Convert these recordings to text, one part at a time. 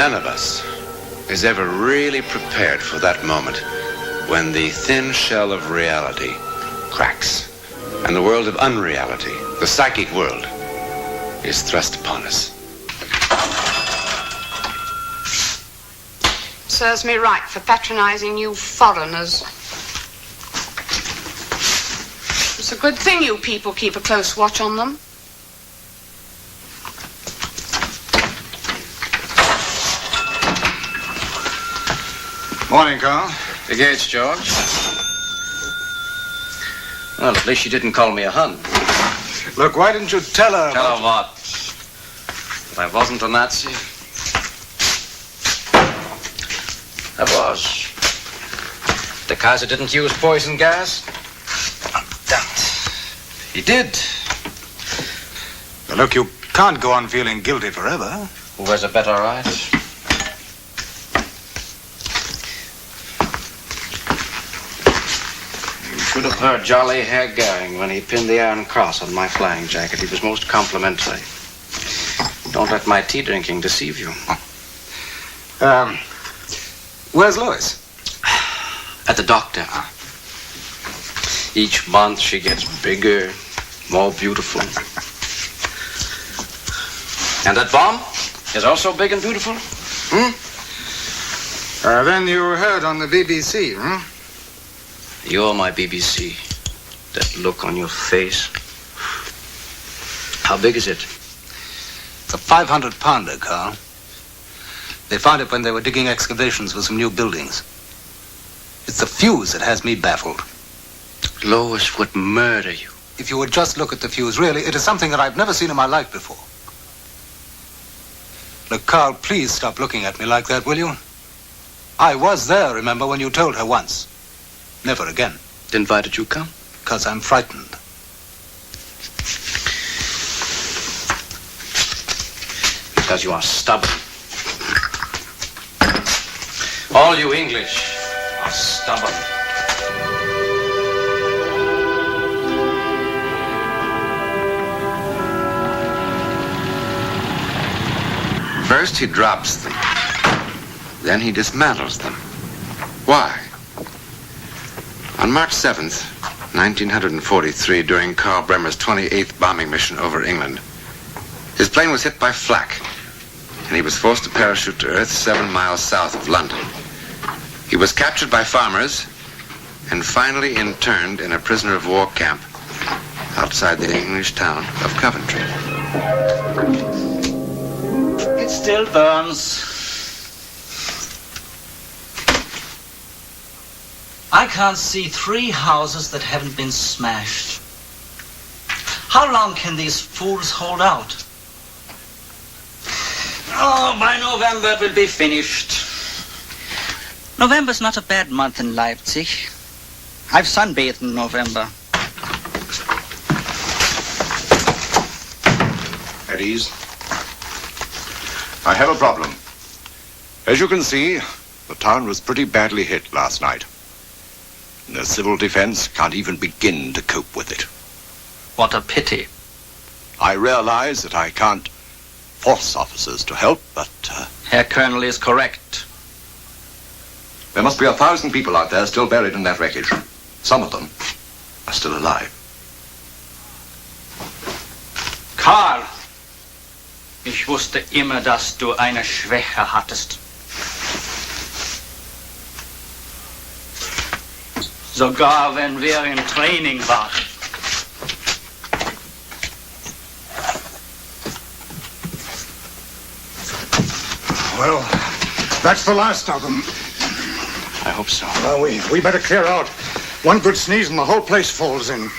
None of us is ever really prepared for that moment when the thin shell of reality cracks and the world of unreality, the psychic world, is thrust upon us. Serves me right for patronizing you foreigners. It's a good thing you people keep a close watch on them. Morning, Carl. The gates, George. Well, at least she didn't call me a Hun. Look, why didn't you tell her? Tell her what? That I wasn't a Nazi? I was. The Kaiser didn't use poison gas? He did. Now, look, you can't go on feeling guilty forever. Who has a better right? You should have heard Jolly Herr Goering when he pinned the Iron Cross on my flying jacket. He was most complimentary. Don't let my tea drinking deceive you. Where's Lois? At the doctor. Each month she gets bigger, more beautiful. And that bomb is also big and beautiful. Then you heard on the BBC, You're my BBC. That look on your face. How big is it? It's a 500-pounder, Carl. They found it when they were digging excavations for some new buildings. It's the fuse that has me baffled. Lois would murder you. If you would just look at the fuse, really, it is something that I've never seen in my life before. Look, Carl, please stop looking at me like that, will you? I was there, remember, when you told her once. Never again. Then why did you come? Because I'm frightened. Because you are stubborn. All you English are stubborn. First he drops them, then he dismantles them. Why? On March 7th, 1943, during Karl Bremer's 28th bombing mission over England, his plane was hit by flak, and he was forced to parachute to Earth 7 miles south of London. He was captured by farmers and finally interned in a prisoner of war camp outside the English town of Coventry. It still burns. I can't see 3 houses that haven't been smashed. How long can these fools hold out? Oh, by November it will be finished. November's not a bad month in Leipzig. I've sunbathed in November. At ease. I have a problem. As you can see, the town was pretty badly hit last night. And the civil defense can't even begin to cope with it. What a pity. I realize that I can't force officers to help, but... Herr Colonel is correct. There must be 1,000 people out there still buried in that wreckage. Some of them are still alive. Karl, ich wusste immer, dass du eine Schwäche hattest. Sogar wenn wir im Training waren. Well, that's the last of them. I hope so. Well, we better clear out. One good sneeze and the whole place falls in.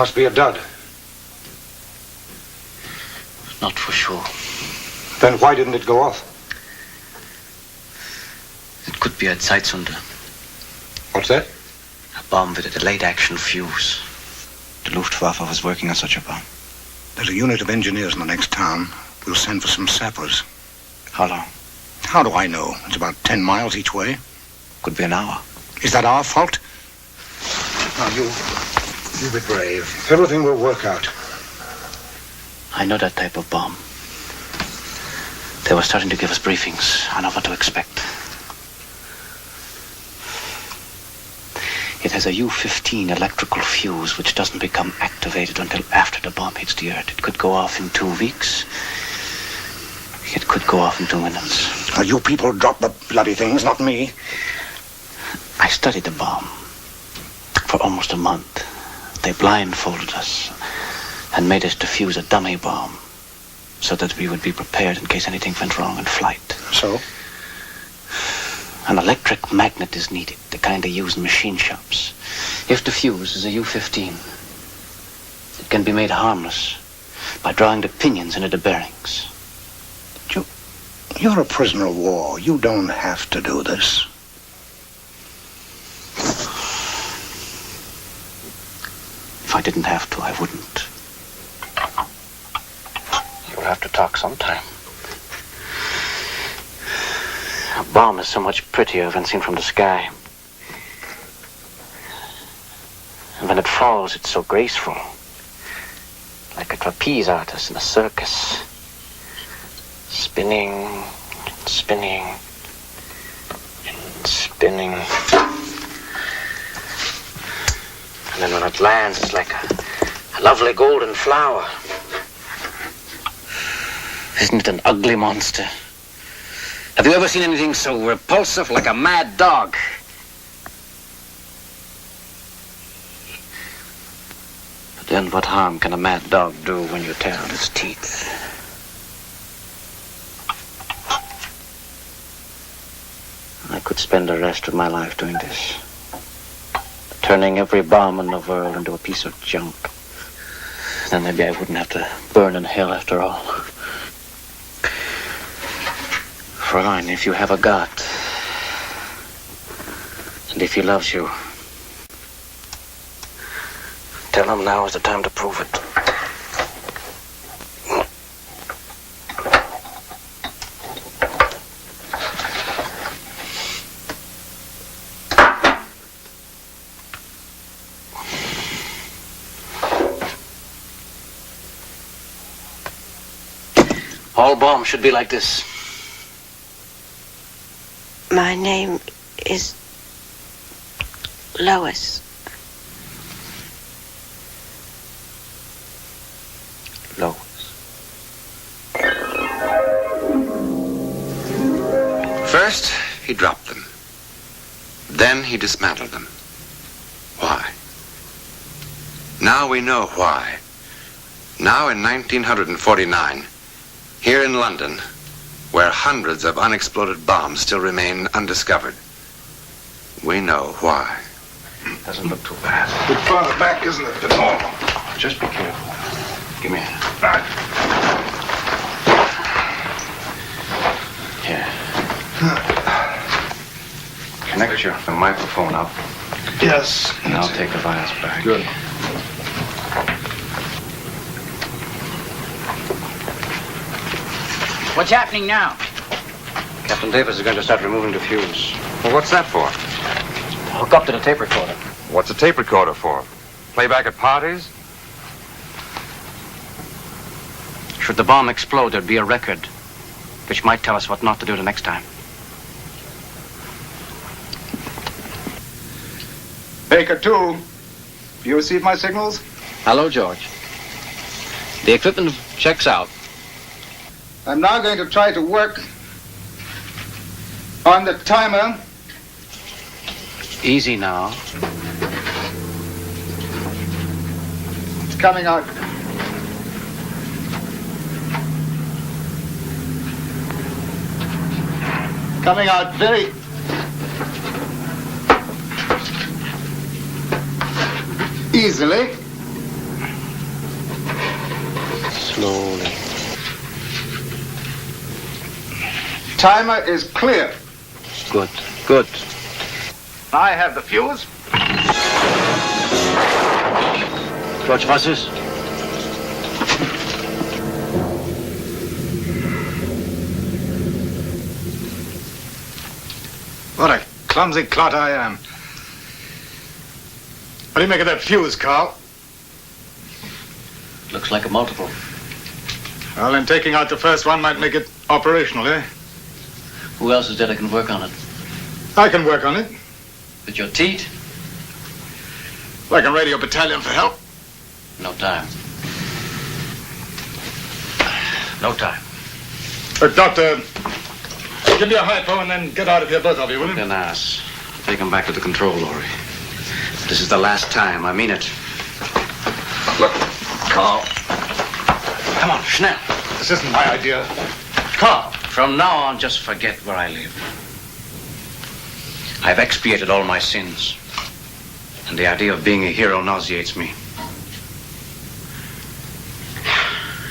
Must be a dud. Not for sure. Then why didn't it go off? It could be a Zeitzünder. What's that? A bomb with a delayed action fuse. The Luftwaffe was working on such a bomb. There's a unit of engineers in the next town. We'll send for some sappers. How long? How do I know? It's about 10 miles each way. Could be an hour. Is that our fault? Now, you be brave. Everything will work out. I know that type of bomb. They were starting to give us briefings. I know what to expect. It has a U-15 electrical fuse which doesn't become activated until after the bomb hits the earth. It could go off in 2 weeks. It could go off in 2 minutes. Now, you people drop the bloody things, not me. I studied the bomb for almost a month. They blindfolded us and made us defuse a dummy bomb so that we would be prepared in case anything went wrong in flight. So? An electric magnet is needed, the kind they use in machine shops. If the fuse is a U-15, it can be made harmless by drawing the pinions into the bearings. You're a prisoner of war. You don't have to do this. If I didn't have to, I wouldn't. You'll have to talk sometime. A bomb is so much prettier when seen from the sky. And when it falls, it's so graceful. Like a trapeze artist in a circus. Spinning, and spinning, and spinning. And then when it lands, it's like a lovely golden flower. Isn't it an ugly monster? Have you ever seen anything so repulsive, like a mad dog? But then what harm can a mad dog do when you tear out its teeth? I could spend the rest of my life doing this. Turning every bomb in the world into a piece of junk. Then maybe I wouldn't have to burn in hell after all. Fräulein, if you have a God, and if he loves you, tell him now is the time to prove it. All bombs should be like this. My name is Lois. Lois. First, he dropped them. Then he dismantled them. Why? Now we know why. Now in 1949, here in London, where hundreds of unexploded bombs still remain undiscovered, we know why. Doesn't look too bad. Bit farther back, isn't it, than normal? Just be careful. Give me a hand. Right. Here. Connect your microphone up, Yes. and I'll take the vials back. Good. What's happening now? Captain Davis is going to start removing the fuse. Well, what's that for? Hook up to the tape recorder. What's a tape recorder for? Playback at parties? Should the bomb explode, there'd be a record, which might tell us what not to do the next time. Baker 2, do you receive my signals? Hello, George. The equipment checks out. I'm now going to try to work on the timer. Easy now. It's coming out. Coming out very easily. slowly. Timer is clear. Good, good. I have the fuse. George, was ist? What a clumsy clot I am. What do you make of that fuse, Carl? Looks like a multiple. Well, then taking out the first one might make it operational, eh? Who else is there that can work on it? I can work on it. With your teeth? I can radio battalion for help. No time. No time. Doctor, give me a hypo and then get out of here, both of you, will you? An ass. Take him back to the control lorry. This is the last time. I mean it. Look, Carl. Come on, schnell. This isn't my idea. Carl. From now on, just forget where I live. I've expiated all my sins. And the idea of being a hero nauseates me.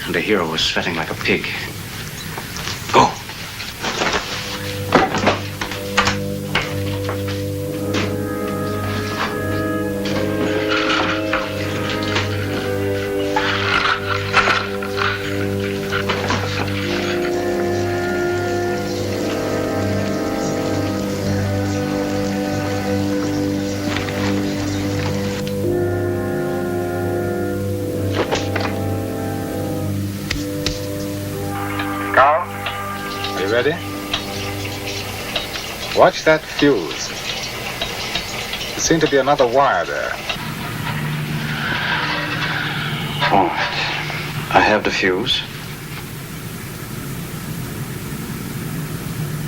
And the hero was sweating like a pig. Go. Ready? Watch that fuse. There seemed to be another wire there. All right. I have the fuse.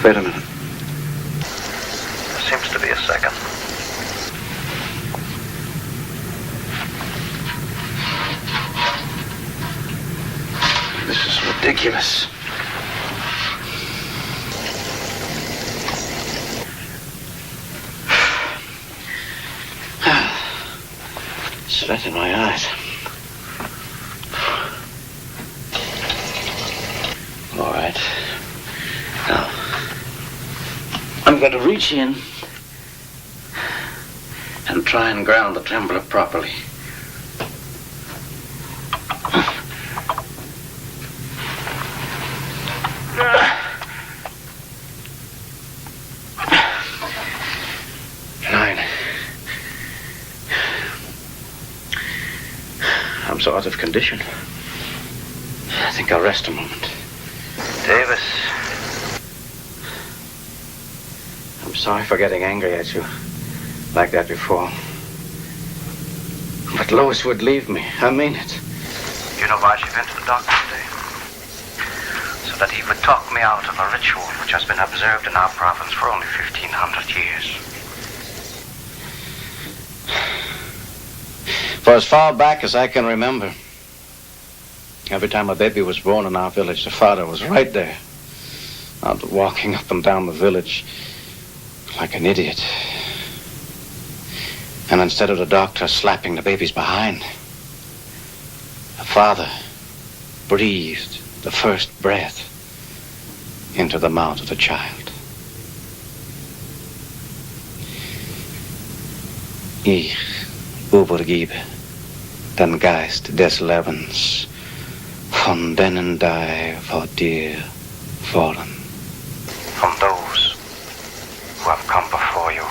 Wait a minute. There seems to be a second. This is ridiculous. Sweat in my eyes. All right. Now, I'm going to reach in and try and ground the trembler properly. So out of condition. I think I'll rest a moment. Davis. I'm sorry for getting angry at you like that before. But Lois would leave me. I mean it. You know why she went to the doctor today? So that he would talk me out of a ritual which has been observed in our province for only 1,500 years. For as far back as I can remember, every time a baby was born in our village, the father was right there, out walking up and down the village like an idiot. And instead of the doctor slapping the baby's behind, the father breathed the first breath into the mouth of the child. Ich übergebe den Geist des Lebens von denen die vor dir fallen. From those who have come before you,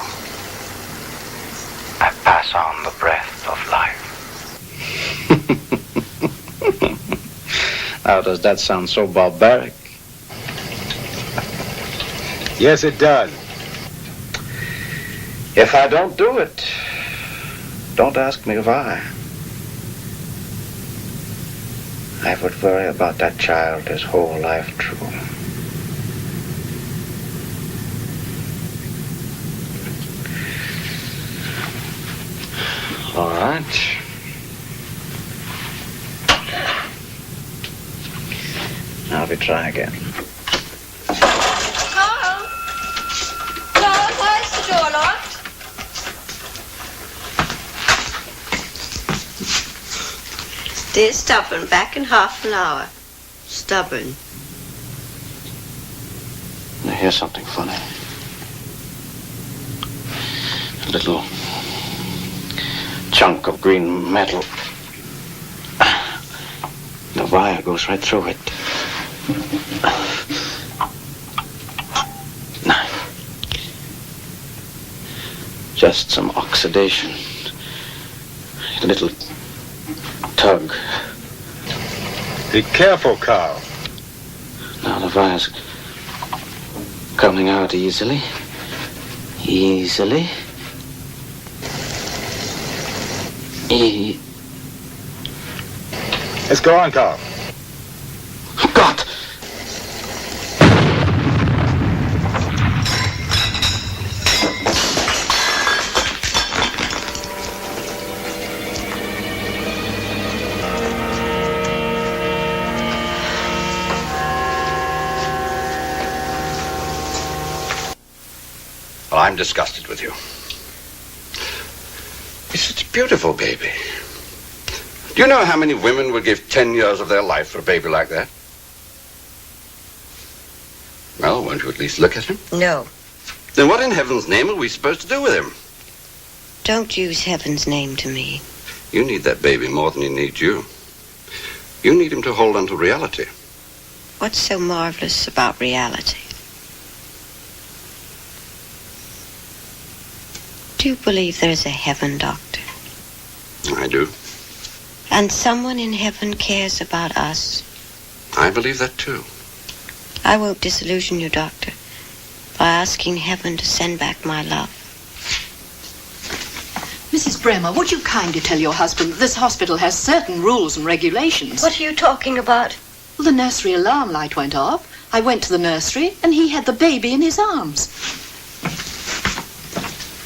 I pass on the breath of life. How does that sound so barbaric? Yes, it does. If I don't do it, don't ask me why. I would worry about that child his whole life through. All right. Now we try again. Carl? Carl, why is the door locked? Dear stubborn, back in half an hour. Stubborn. Now, here's something funny. A little chunk of green metal. The wire goes right through it. Just some oxidation. A little tug. Be careful, Carl. Now the wire's coming out easily. Easily. Let's go on, Carl. God! Well, I'm disgusted with you. You're such a beautiful baby. Do you know how many women would give 10 years of their life for a baby like that? Well, won't you at least look at him? No. Then what in heaven's name are we supposed to do with him? Don't use heaven's name to me. You need that baby more than he needs you. You need him to hold on to reality. What's so marvelous about reality? Do you believe there's a heaven, Doctor? I do. And someone in heaven cares about us? I believe that too. I won't disillusion you, Doctor, by asking heaven to send back my love. Mrs. Bremer, would you kindly tell your husband that this hospital has certain rules and regulations? What are you talking about? Well, the nursery alarm light went off. I went to the nursery, and he had the baby in his arms.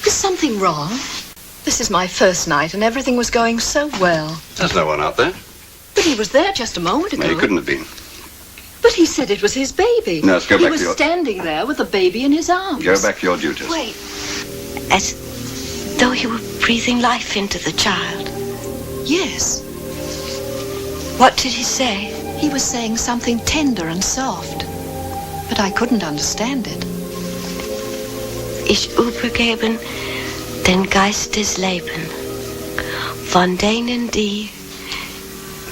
Is something wrong? This is my first night, and everything was going so well. There's no one out there. But he was there just a moment ago. No, he couldn't have been. But he said it was his baby. No, let's go back to He your... was standing there with the baby in his arms. Go back to your duties. Wait. As though you were breathing life into the child. Yes. What did he say? He was saying something tender and soft. But I couldn't understand it. Ich übergeben den Geist des Lebens, von denen die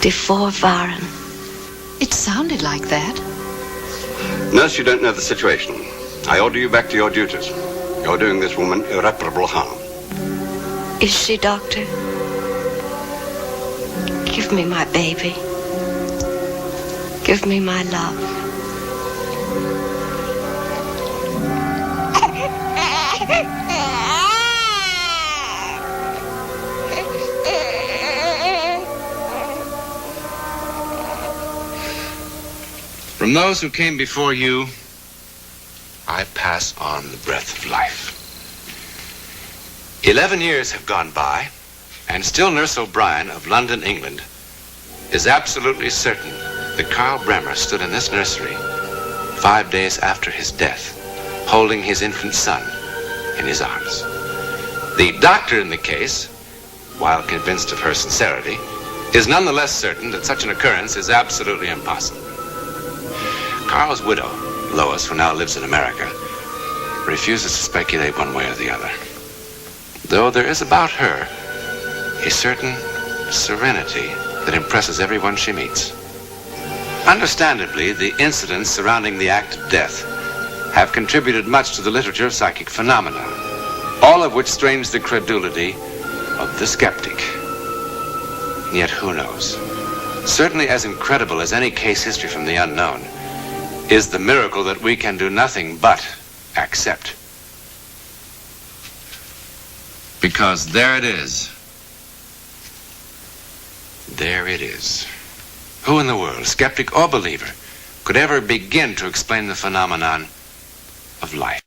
vorwaren. It sounded like that. Nurse, you don't know the situation. I order you back to your duties. You're doing this woman irreparable harm. Is she, Doctor? Give me my baby. Give me my love. From those who came before you, I pass on the breath of life. 11 years have gone by, and still Nurse O'Brien of London, England, is absolutely certain that Carl Bremer stood in this nursery 5 days after his death, holding his infant son in his arms. The doctor in the case, while convinced of her sincerity, is nonetheless certain that such an occurrence is absolutely impossible. Carl's widow, Lois, who now lives in America, refuses to speculate one way or the other. Though there is about her a certain serenity that impresses everyone she meets. Understandably, the incidents surrounding the act of death have contributed much to the literature of psychic phenomena, all of which strains the credulity of the skeptic. Yet who knows? Certainly as incredible as any case history from the unknown is the miracle that we can do nothing but accept. Because there it is. There it is. Who in the world, skeptic or believer, could ever begin to explain the phenomenon of life?